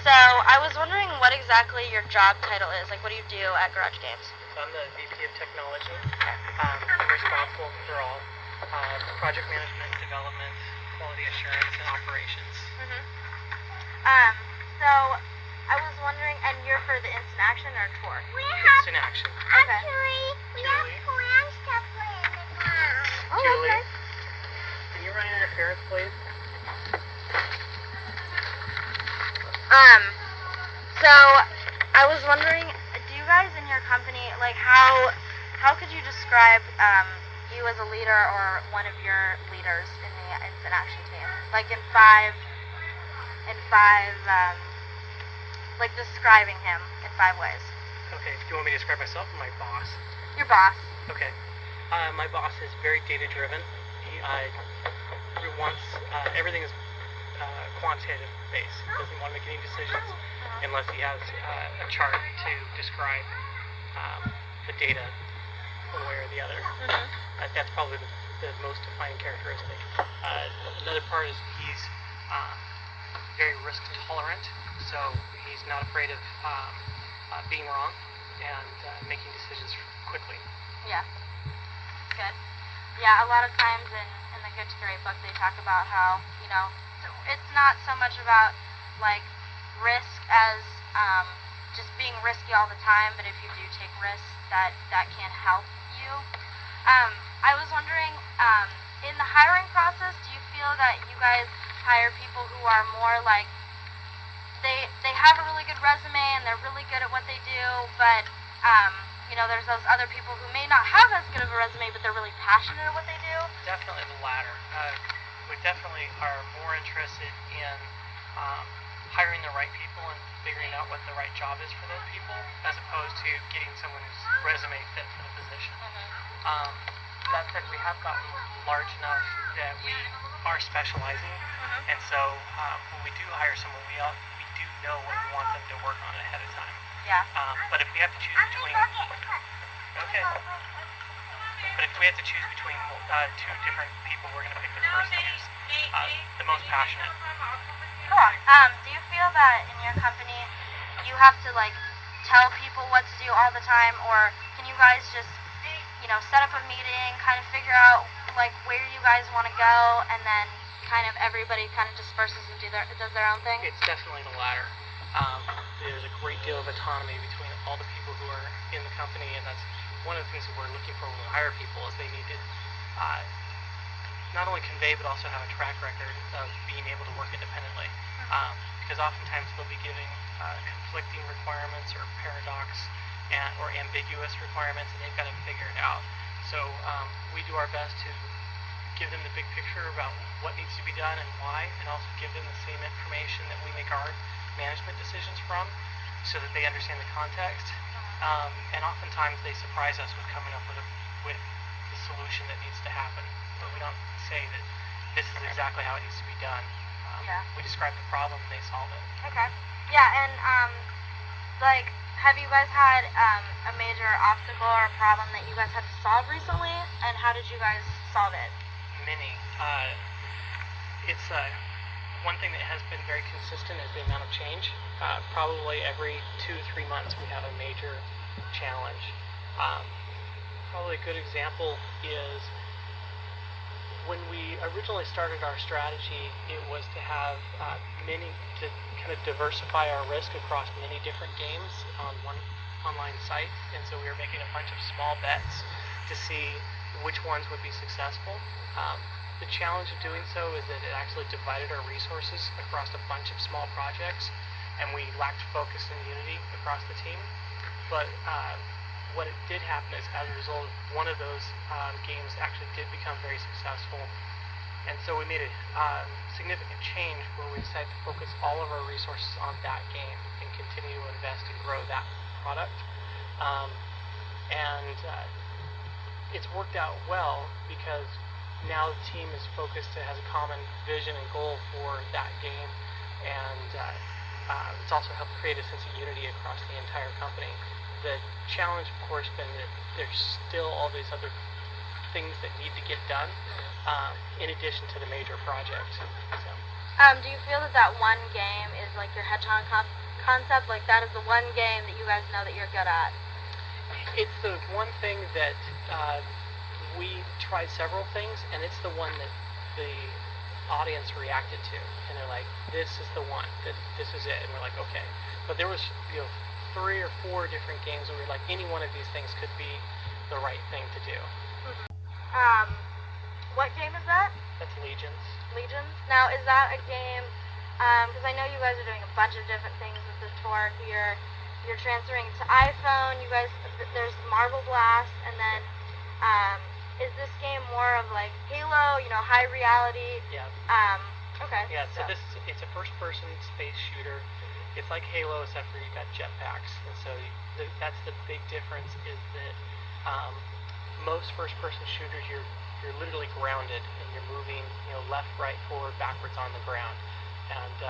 So I was wondering what exactly your job title is. Like, what do you do at Garage Games? So I'm the VP of Technology. I'm responsible for all project management, development, quality assurance, and operations. So I was wondering, and you're for the instant action or tour? Instant action. Okay. Actually, we have plans to play in the ground. Oh, Julie, okay. can you run interference, please? So I was wondering, do you guys in your company, like, how could you describe you as a leader or one of your leaders in the instant action team? Like in five, like describing him in 5 ways. Okay, do you want me to describe myself or my boss? Your boss. Okay. My boss is very data-driven. He wants everything is quantitative based. He doesn't want to make any decisions unless he has a chart to describe the data one way or the other. That's probably the most defining characteristic. Another part is he's very risk tolerant, so he's not afraid of being wrong and making decisions quickly. Yeah. Good. Yeah, a lot of times in the Good to Great book they talk about how, you know, it's not so much about like risk as just being risky all the time, but if you do take risks, that can help you. I was wondering, in the hiring process, do you feel that you guys hire people who are more like they have a really good resume and they're really good at what they do, but you know, there's those other people who may not have as good of a resume, but they're really passionate at what they do? Definitely the latter. We definitely are more interested in hiring the right people and figuring out what the right job is for those people, as opposed to getting someone whose resume fit for the position. That said, we have gotten large enough that we are specializing, and so when we do hire someone, we do know what we want them to work on ahead of time. Yeah. But if we have to choose between two different people, we're going to pick the person who's the most passionate. Cool. Do you feel that in your company you have to like tell people what to do all the time, or can you guys just, you know, set up a meeting, kind of figure out like where you guys want to go, and then kind of everybody kind of disperses and does their own thing? It's definitely the latter. There's a great deal of autonomy between all the people who are in the company, and that's one of the things that we're looking for when we hire people, is they need to not only convey but also have a track record of being able to work independently. Because oftentimes they'll be giving conflicting requirements or paradox or ambiguous requirements, and they've got to figure it out. So we do our best to give them the big picture about what needs to be done and why, and also give them the same information that we make our management decisions from, so that they understand the context. And oftentimes they surprise us with coming up with the solution that needs to happen. But we don't say that this is exactly how it needs to be done. We describe the problem and they solve it. Okay. Yeah, and like, have you guys had a major obstacle or problem that you guys had to solve recently, and how did you guys solve it? Many. It's one thing that has been very consistent is the amount of change. Probably every 2-3 months we have a major challenge. Probably a good example is when we originally started our strategy, it was to have to kind of diversify our risk across many different games on one online site, and so we were making a bunch of small bets to see which ones would be successful. The challenge of doing so is that it actually divided our resources across a bunch of small projects, and we lacked focus and unity across the team. But what it did happen is, as a result, one of those games actually did become very successful, and so we made a significant change where we decided to focus all of our resources on that game and continue to invest and grow that product. It's worked out well because now the team is focused and has a common vision and goal for that game, and it's also helped create a sense of unity across the entire company. The challenge, of course, been that there's still all these other things that need to get done in addition to the major project. So. Do you feel that that one game is like your hedgehog concept? Like that is the one game that you guys know that you're good at? It's the one thing that we tried several things, and it's the one that the audience reacted to, and they're like, "This is the one. This is it." And we're like, "Okay." But there was 3 or 4 different games where we were like, any one of these things could be the right thing to do. What game is that? That's Legions. Legions. Now, is that a game? Because I know you guys are doing a bunch of different things with the tour here. You're transferring to iPhone. You guys, there's Marble Blast, and then is this game more of like Halo? High reality. Yeah. Okay. Yeah. So it's a first-person space shooter. It's like Halo, except for you got jetpacks, and so that's the big difference. Is that most first-person shooters, you're literally grounded and you're moving, left, right, forward, backwards on the ground.